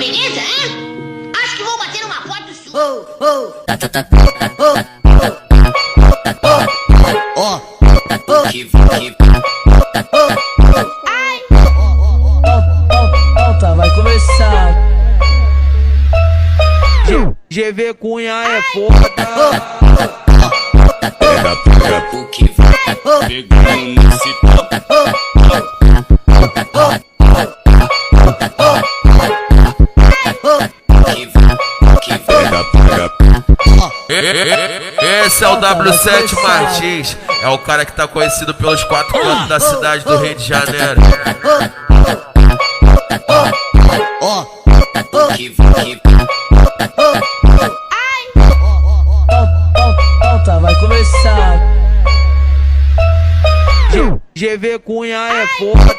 beleza, hein? Acho que vou bater uma foto sua. Volta, vai começar. GV Cunha é foda. Pega o que vai pegando nesse Esse é o W7 Martins, é o cara que tá conhecido pelos 4 cantos da cidade do Rio de Janeiro. Volta, vai começar. GV Cunha é foda.